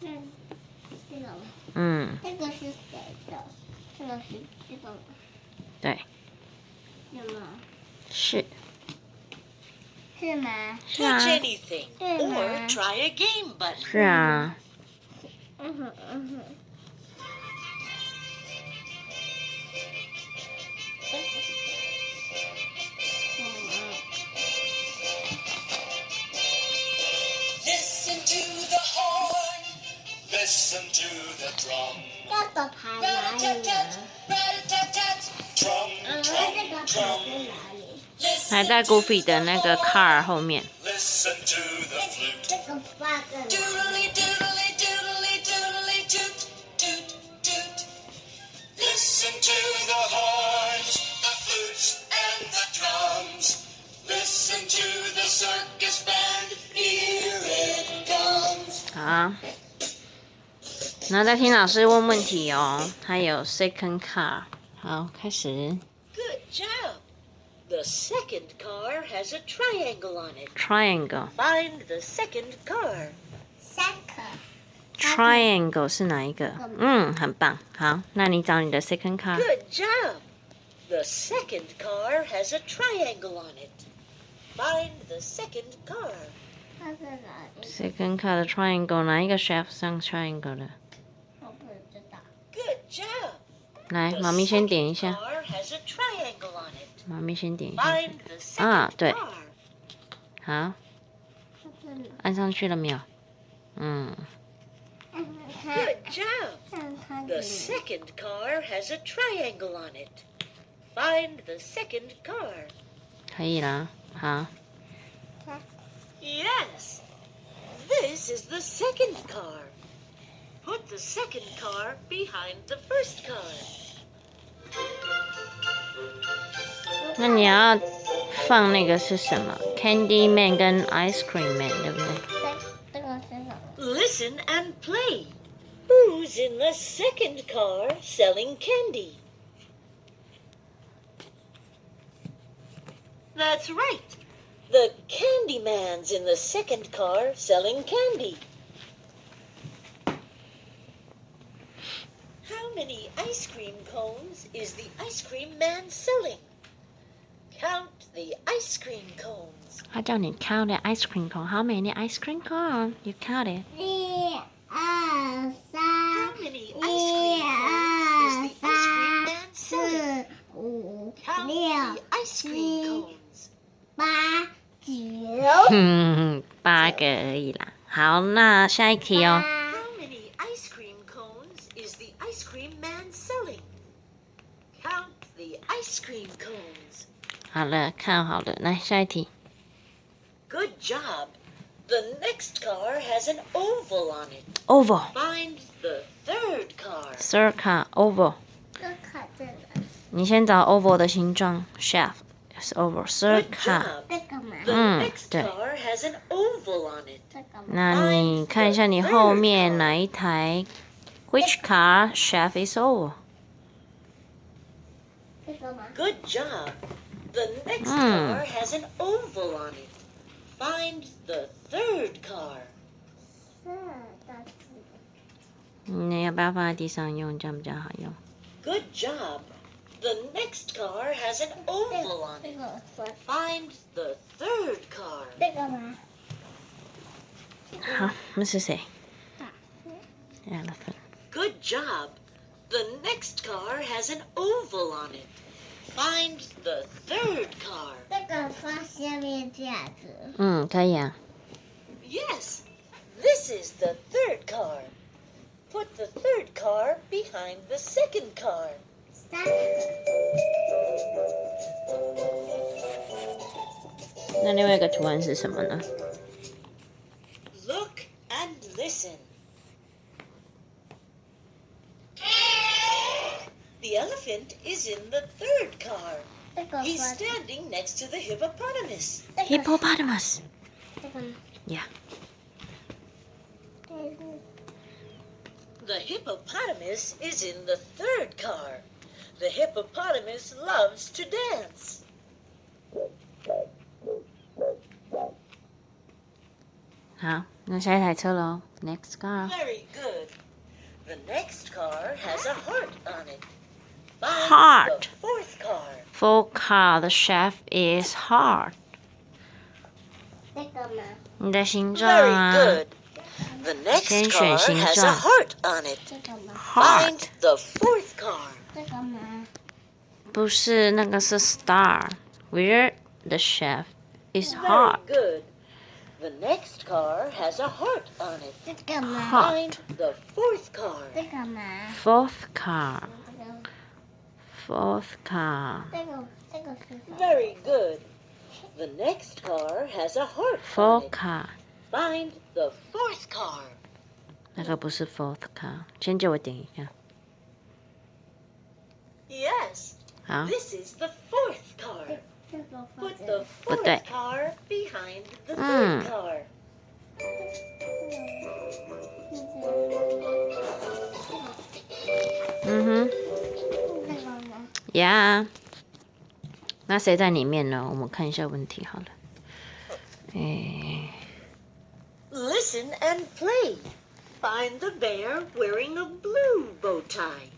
这个吗？这个是谁的？这个是这个吗？对。有吗？是。是吗？是啊。是啊。Listen to the horn, listen to the drum. 这个牌哪里呢？ Drum, 这 drum, 个牌 drum. 在哪里？还在 Goofy 的那个 car 后面。Listen to the flute. 这个发在哪里？ Doodly doodly doodly doodly toot toot toot. Listen to the horns, the flutes and the drums. Listen to the circus band, here it comes. 好。然后再听老师问问题哦。还有 second car。好，开始。Good job. The second car has a triangle on it. Triangle. Find the second car. Triangle 是哪一个？很棒。好，那你找你的 second car。 Good job. The second car has a triangle on it. Find the second car. 它在哪里？ second car 的 triangle 哪一个 shaft 上 triangle 的？我不知道。 Good job. 来， The 妈咪先 second 点一下。 car has a triangle on it. 妈咪先点一下。 Find the second 啊，对。 car. 好，按上去了没有？嗯。 Good job. The second car has a triangle on it. Find the second car. 可以啦。好。 Yes. This is the second car. Put the second car behind the first car. 那你要放那个是什么 ？Candy Man 跟 Ice Cream Man， 对不对？这个是什么？ Listen and play. Who's in the second car selling candy? That's right. The candy man's in the second car selling candy. How many ice cream cones is the ice cream man selling? Count the ice cream cones. 他叫你 count the ice cream cone. How many ice cream cone? You count it. 1、2、3、 How many ice cream cones is the ice cream man selling? 5、 Count 6、 the ice cream cones. 8、9。8个而已啦。好，那下一题哦。 How many ice cream cones is the ice cream man selling? Count the ice cream cones. 好了，看好了，来下一题。 Good job. The next car has an oval on it. Oval. Find the third car. Third car oval. 这卡在哪？你先找 oval 的形状 shaft is oval. Third Good car. job. 这个吗？ The 嗯， next 对。 car has an oval on it. 这个吗？那你看一下你后面哪一台 ？Which car shaft is oval? 这个吗？ Good job. The next car has an oval on it. Find the third car. 是大字的。你要不要放在地上用？这样比较好用。 Good job. The next car has an oval on 这 it. 个是 Find the third car. 这个吗？好，那是谁大？Elephant. Good job. The next car has an oval on it. Find the third car. 这个放下面这样子。可以啊。 Yes, this is the third car. Put the third car behind the second car. 3个。那另外一个图案是什么呢？ Look and listen. The elephant is in the third car. 这个 He's 放 standing next to the hippopotamus. Hippopotamus. 这个吗？ Yeah. 这是 The hippopotamus is in the third car. The hippopotamus loves to dance. 好，那下一台车喽。Next car. Very good. The next car has a heart on it. Find Heart. the fourth car. Fourth car, the shaft is hard. 这个吗？你的形状 Very 啊 good. The next 先 car 选形 has a 状 heart on it. 这个吗？ Find，heart the fourth car. 这个吗？不是那个是 star. Where the shaft is Very hard. good. The next car has a heart on it. 这个吗？ Find the fourth car. 这个吗？ Fourth car. 这个 Fourth car. 这个是什么？ Very good. The next car has a heart on Fourth it. car. Find the fourth car. 那个不是 fourth car. 先借我点一下。 Yes, 好， this is the fourth car. 这个放 Put 这 the 里。 fourth对 car behind the Mm. third car. 嗯哼这个吗？ ，Yeah。那谁在里面呢？我们看一下问题好了。诶， Listen and play. Find the bear wearing a blue bow tie.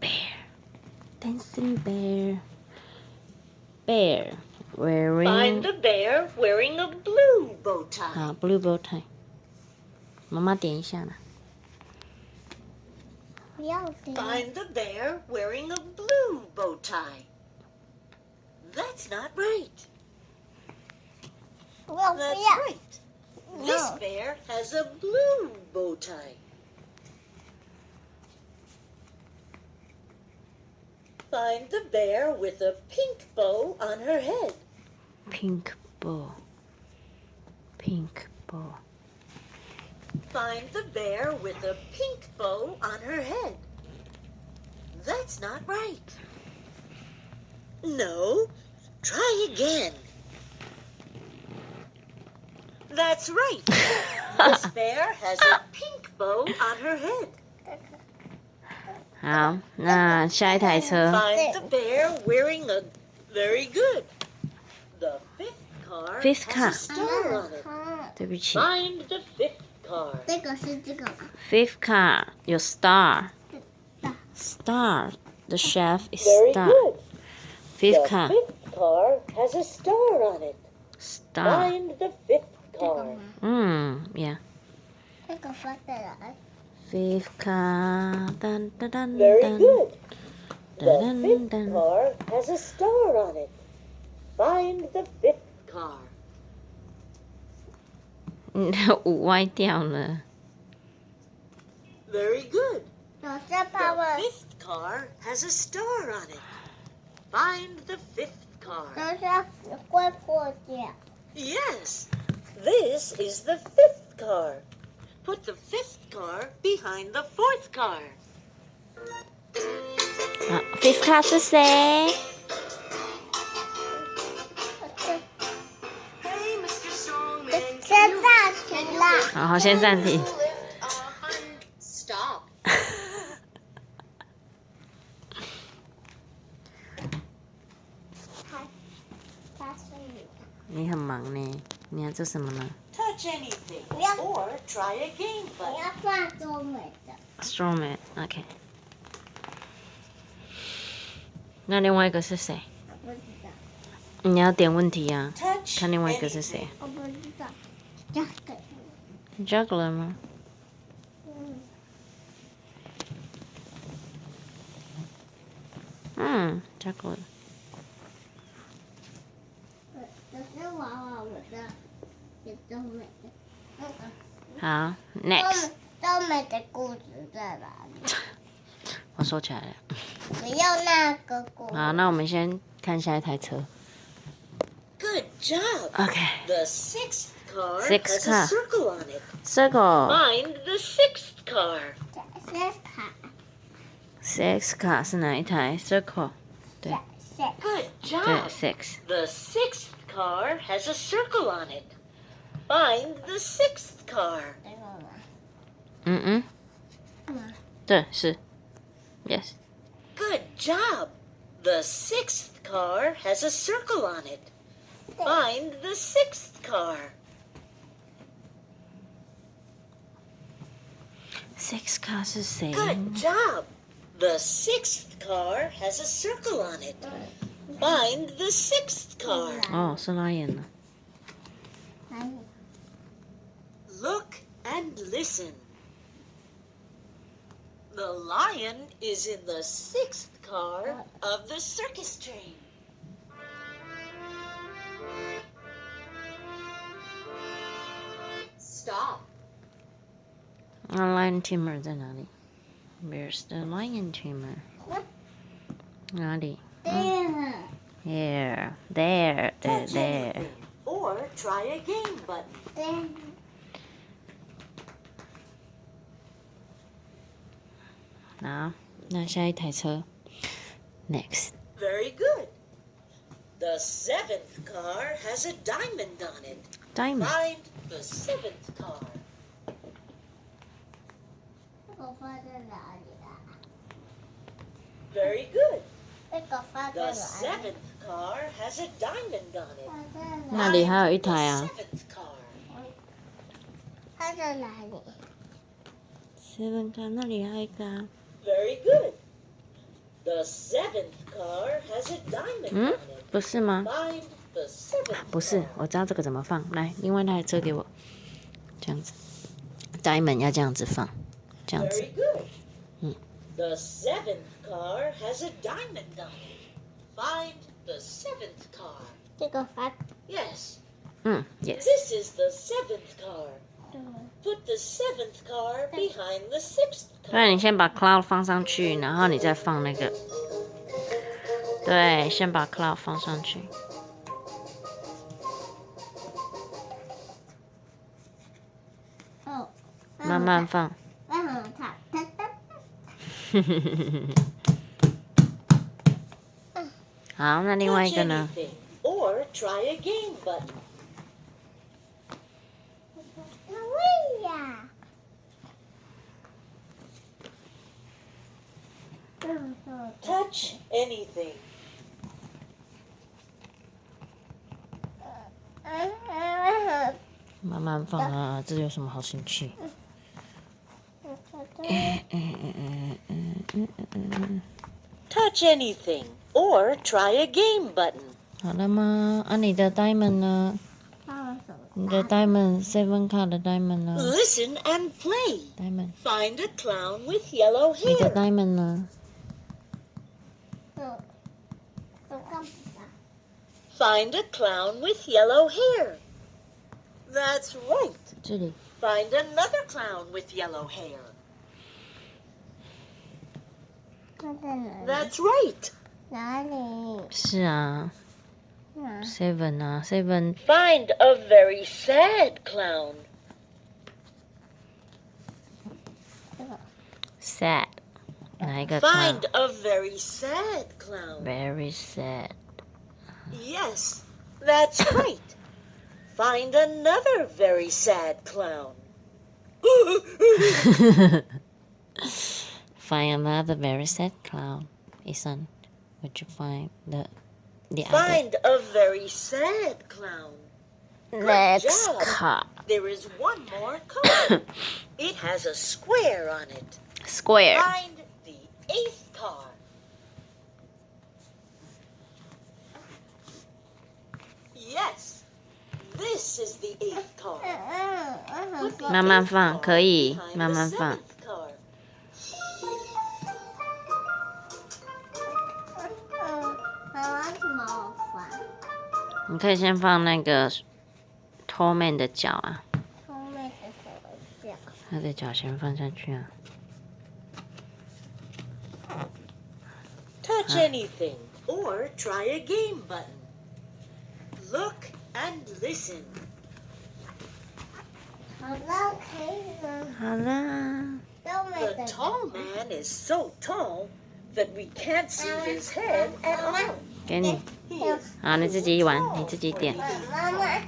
bear, dancing bear, bear wearing Find the bear wearing a blue bow tie. 好 blue bow tie。妈妈点一下啦。不要点。 Find the bear wearing a blue bow tie. That's not right. 不要不 That's 要。 right. This No. bear has a blue bow tie. Find the bear with a pink bow on her head. Pink bow, pink bow. Find the bear with a pink bow on her head. That's not right. No, try again. That's right. This bear has a pink bow on her head. 好，那下一台车 Find the bear wearing a. Very good. The fifth car Fifth has car. a star on it. 看，对不起 Find the fifth car. 这个是这个吗？ ，fifth car 有 star, star. The shaft is Very star. good. Fifth The car, fifth car has a star on it. star. Find the fifth 这个 car. 吗？Yeah. 这个放在哪里？ Fifth car. Dun, dun, dun, Very dun. good. The Dun, fifth dun. car has a star on it. Find the fifth car. 你的舞歪掉了。 Very good. 老师怕 The 我， fifth car has a star on it. Find the fifth car. 老师会破掉。 Yes, this is the fifth car. Put the fifth car behind the fourth car. 好，fifth car 是谁？ Hey, Mr. Strongman. 先暂停啦。好好，先暂停。 Stop. 发生你。你很忙呢，你要做什么呢 Touch anything Yeah. or try a game 我 button. 要放中美的。 ？Strongman，OK。那另外一个是谁？我不知道，你要点问题啊？ Touch 看另外一个是 anything. 谁我不知道。这个， ？Juggler 吗？Juggler。只是娃娃我的，也中美的。那个好，Next。中美的故事在哪里？我收起来了。不要那个故事。好，那我们先看下一台车。 Good job. OK。 The sixth car Sixth has car. a circle on it. Circle。 Find the sixth car. 先卡， Six car 是哪一台？Circle。对先 Good 对 job. ，six。 The sixth car has a circle on it. Find the sixth car. 这个吗？嗯，对，是。Yes。 Good job. The sixth car has a circle on it. Find the sixth car. Six car 是谁？ Good job. The 6th car has a circle on it. Find the 6th car. 哦，是Lion呢。Look and listen. The lion is in the 6th car of the circus train. Stop. Lion tamer 在哪里 ？Where's the lion tamer？ 哪里 ？Here, there, Touch there. anything or try a game button. 好，那下一台车 ，Next。 Very good. The 7th car has a diamond on it. Diamond。 Find the 7th car. 我放在哪里啊？ Very good. 这个放在 The 哪里？ 7th car has a diamond on it. 放在哪那里还有一台啊 The 7th car. 放在哪里？ Seven car 那里还有一个啊。 Very good. The 7th car has a diamond 嗯 on it.，不是吗？ Find the 7th 不是 car.，我知道这个怎么放。来，另外那台车给我，这样子。Diamond 要这样子放，这样子。 Very good. 嗯。 The 7th car has a diamond on it. Find the 7th car. 这个放 Yes, 嗯，Yes。 this is the 7th car. Put the 7th car behind the 6th 不然 car. 你先把 Cloud 放上去，然后你再放那个。对，先把 Cloud 放上去。哦，慢慢放。慢慢看，好，那另外一 Touch 个呢？ anything or try a game button. 对呀。Touch anything. 慢慢放啊，这有什么好生气？ Touch anything or try a game button. 好了吗？啊，你的 Diamond 呢？你的 Diamond Seven Car 的 Diamond 呢 Listen and play. ？Diamond， Find a clown with yellow 你的 hair. Diamond 呢？我干嘛？ Find a clown with yellow hair. That's right. 这里。 Find another clown with yellow hair. 放在哪里？ That's right. 哪里？是啊哪？ ，Seven 啊，Seven Find a very sad clown. sad，哪一个 Find clown？ a very sad clown. Very sad。 Yes, that's right. Find another very sad clown. Find another very sad clown. Ethan, would you find the other? Find a very sad clown. Next job. car. There is one more car. It has a square on it. Square. Find the 8th car. Yes, this is the 8th car. Put the 慢慢 8th 放， car 可以 behind 慢 the 慢放。 7th car. 妈妈怎么放？你可以先放那个 Toman 的脚啊，后面是什么脚？他的脚先放下去啊。 Touch anything or try a game button. Look and listen. 好了，可以了，好啦，都没 The 得 tall man is so tall that we can't see his head at all. 给你， He is 好，你自己玩，你自己点。妈妈。